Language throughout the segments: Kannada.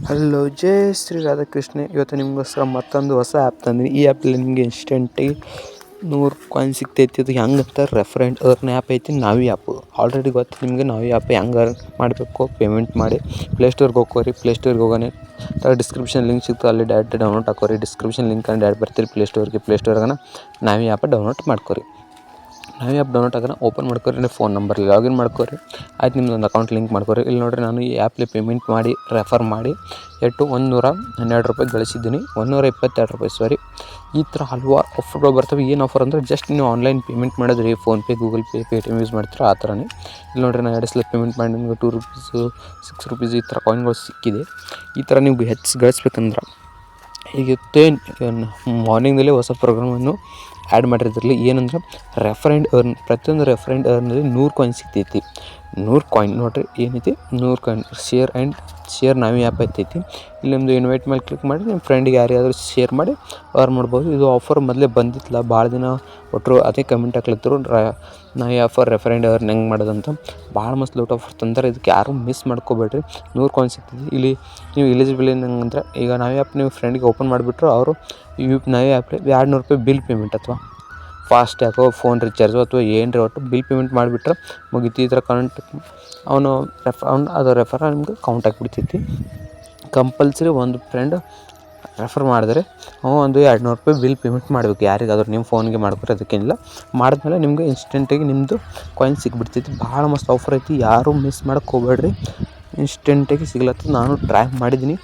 ಹಲೋ ಜೈ ಶ್ರೀ ರಾಧಾಕೃಷ್ಣ. ಇವತ್ತು ನಿಮಗೋಸ್ಕರ ಮತ್ತೊಂದು ಹೊಸ ಆ್ಯಪ್ ತಂದಿನಿ. ಈ ಆ್ಯಪಲ್ಲಿ ನಿಮಗೆ ಇನ್ಸ್ಟೆಂಟಾಗಿ 100 ಕಾಯಿನ್ ಸಿಗ್ತೈತಿ. ಅದು ಹೆಂಗೆ ಅಂತ ರೆಫರೆಂಡ್ ಅರ್ನ್ ಆ್ಯಪ್ ಐತಿ. ನಾವಿ ಆ್ಯಪ್ ಆಲ್ರೆಡಿ ಗೊತ್ತು ನಿಮಗೆ. ನಾವಿ ಆ್ಯಪ್ ಹೆಂಗೆ ಅರ್ನ್ ಮಾಡಬೇಕು, ಪೇಮೆಂಟ್ ಮಾಡಿ ಪ್ಲೇಸ್ಟೋರ್ಗೆ ಹೋಗ್ಕೋರಿ. ಪ್ಲೇಸ್ಟೋರ್ಗೆ ಹೋಗೋಣ, ಡಿಸ್ಕ್ರಿಪ್ಷನ್ ಲಿಂಕ್ ಸಿಗ್ತದೆ, ಅಲ್ಲಿ ಡೈರೆಕ್ಟ್ ಡೌನ್ಲೋಡ್ ಹಾಕೋರಿ. ಡಿಸ್ಕ್ರಿಪ್ಷನ್ ಲಿಂಕ್ ಡೈರೆಕ್ಟ್ ಬರ್ತೀರಿ ಪ್ಲೇಸ್ಟೋರ್ಗೆ ನಾವಿ ಆ್ಯಪ್ ಡೌನ್ಲೋಡ್ ಮಾಡ್ಕೋರಿ. ನಾವಿ ಆ್ಯಪ್ ಡೌನ್ಲೋಡ್ ಆಗೋಣ, ಓಪನ್ ಮಾಡ್ಕೋರಿ. ನೀವು ಫೋನ್ ನಂಬರ್ ಲಾಗಿನ್ ಮಾಡ್ಕೋರಿ. ಆಯ್ತು, ನಿಮ್ದು ಒಂದು ಅಕೌಂಟ್ ಲಿಂಕ್ ಮಾಡ್ಕೋರಿ. ಇಲ್ಲಿ ನೋಡಿರಿ, ನಾನು ಈ ಆ್ಯಪ್ಲಿ ಪೇಮೆಂಟ್ ಮಾಡಿ ರೆಫರ್ ಮಾಡಿ ಎಷ್ಟು $112 ಗಳಿಸಿದ್ದೀನಿ. $122 ಸಾರಿ. ಈ ಥರ ಹಲವಾರು ಆಫರ್ಗಳು ಬರ್ತವೆ. ಏನು ಆಫರ್ ಅಂದರೆ ಜಸ್ಟ್ ನೀವು ಆನ್ಲೈನ್ ಪೇಮೆಂಟ್ ಮಾಡಿದ್ರಿ, PhonePe, Google pay, Paytm use ಮಾಡ್ತೀರ ಆ ಥರನೇ. ಇಲ್ಲಿ ನೋಡಿರಿ, ನಾನು 2 ಸಲ ಪೇಮೆಂಟ್ ಮಾಡಿ ನಿಮಗೆ $2, $6 ಈ ಥರ ಕಾಯಿನ್ಗಳು ಸಿಕ್ಕಿದೆ. ಈ ಥರ ನೀವು ಹೆಚ್ಚು ಗಳಿಸ್ಬೇಕಂದ್ರೆ ಈಗಿತ್ತೆ ಮಾರ್ನಿಂಗಲ್ಲಿ ಹೊಸ ಪ್ರೋಗ್ರಾಮನ್ನು ಆ್ಯಡ್ ಮಾಡಿರ್ತಿರಲಿ. ಏನಂದ್ರೆ ರೆಫರೆಂಡ್ ಅರ್ನ್, ಪ್ರತಿಯೊಂದು ರೆಫರೆಂಡ್ ಅರ್ನಲ್ಲಿ 100 ಕಾಯಿನ್ ಸಿಗ್ತೈತಿ. 100 ಕಾಯಿನ್ ನೋಡಿರಿ ಏನೈತಿ, 100 ಕಾಯಿನ್. ಶೇರ್ ನಾವಿ ಆ್ಯಪ್ ಐತೈತಿ. ಇಲ್ಲಿ ನಿಮ್ಮದು ಇನ್ವೈಟ್ ಮೇಲೆ ಕ್ಲಿಕ್ ಮಾಡಿ ನಿಮ್ಮ ಫ್ರೆಂಡಿಗೆ ಯಾರಿಗಾದ್ರೂ ಶೇರ್ ಮಾಡಿ ಅರ್ನ್ ಮಾಡ್ಬೋದು. ಇದು ಆಫರ್ ಮೊದಲೇ ಬಂದಿತ್ತಲ್ಲ, ಭಾಳ ದಿನ ಒಟ್ಟರು ಅದೇ ಕಮೆಂಟ್ ಹಾಕ್ಲತ್ತರು, ನಾವಿ ಆಫರ್ ರೆಫರೆಂಡ್ ಅರ್ನ್ ಹೆಂಗೆ ಮಾಡೋದಂತ. ಭಾಳ ಮಸ್ತ್ ಲೂಟ್ ಆಫರ್ ತಂದರೆ, ಇದಕ್ಕೆ ಯಾರೂ ಮಿಸ್ ಮಾಡ್ಕೋಬೇಡ್ರಿ. 100 ಕಾಯಿನ್ ಸಿಗ್ತೈತಿ. ಇಲ್ಲಿ ನೀವು ಎಲಿಜಿಬಲ್ ಏನಂದ್ರೆ, ಈಗ ನಾವಿ ಆ್ಯಪ್ ನೀವು ಫ್ರೆಂಡಿಗೆ ಓಪನ್ ಮಾಡಿಬಿಟ್ರು, ಅವರು ನಾವಿ ಆ್ಯಪ್ಲಿ $200 ಬಿಲ್ ಪೇಮೆಂಟ್ ಅಥವಾ ಫಾಸ್ಟ್ ಟ್ಯಾಗೋ, ಫೋನ್ ರೀಚಾರ್ಜು ಅಥವಾ ಏನ್ರಿ ಒಟ್ಟು ಬಿಲ್ ಪೇಮೆಂಟ್ ಮಾಡಿಬಿಟ್ರೆ ಮುಗೀತು. ಈ ಥರ ಕೌಂಟ್ ಅವನು ಅದು ರೆಫರ್ ನಿಮ್ಗೆ ಕೌಂಟ್ ಆಗಿಬಿಡ್ತೈತಿ. ಕಂಪಲ್ಸರಿ ಒಂದು ಫ್ರೆಂಡ್ ರೆಫರ್ ಮಾಡಿದ್ರೆ ಒಂದು $200 ಬಿಲ್ ಪೇಮೆಂಟ್ ಮಾಡಬೇಕು ಯಾರಿಗಾದ್ರೂ. ನಿಮ್ಮ ಫೋನ್ಗೆ ಮಾಡ್ಕೊರಿ, ಅದಕ್ಕೇನಿಲ್ಲ. ಮಾಡಿದ್ಮೇಲೆ ನಿಮಗೆ ಇನ್ಸ್ಟೆಂಟಾಗಿ ನಿಮ್ಮದು ಕಾಯಿನ್ ಸಿಕ್ಬಿಡ್ತೈತಿ. ಭಾಳ ಮಸ್ತ್ ಆಫರ್ ಐತಿ, ಯಾರೂ ಮಿಸ್ ಮಾಡೋಕ್ಕೆ ಹೋಗ್ಬೇಡ್ರಿ. ಇನ್ಸ್ಟೆಂಟಾಗಿ ಸಿಗ್ಲತ್ತದ. ನಾನು ಟ್ರೈ ಮಾಡಿದ್ದೀನಿ.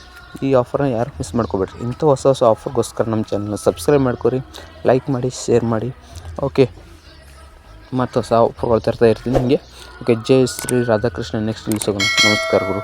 ಈ ಆಫರ್ನ ಯಾರು ಮಿಸ್ ಮಾಡ್ಕೋಬೇಡ್ರಿ. ಇಂಥ ಹೊಸ ಆಫರ್ಗೋಸ್ಕರ ನಮ್ಮ ಚಾನಲ್ನ ಸಬ್ಸ್ಕ್ರೈಬ್ ಮಾಡ್ಕೊರಿ, ಲೈಕ್ ಮಾಡಿ, ಶೇರ್ ಮಾಡಿ. ಓಕೆ, ಮತ್ತು ಹೊಸ ಆಫರ್ಗಳು ತರ್ತಾ ಇರ್ತೀನಿ ನಿಮಗೆ. ಓಕೆ, ಜೈ ಶ್ರೀ ರಾಧಾಕೃಷ್ಣ. ನೆಕ್ಸ್ಟ್ ಸಿಗೋಣ. ನಮಸ್ಕಾರ ಗುರು.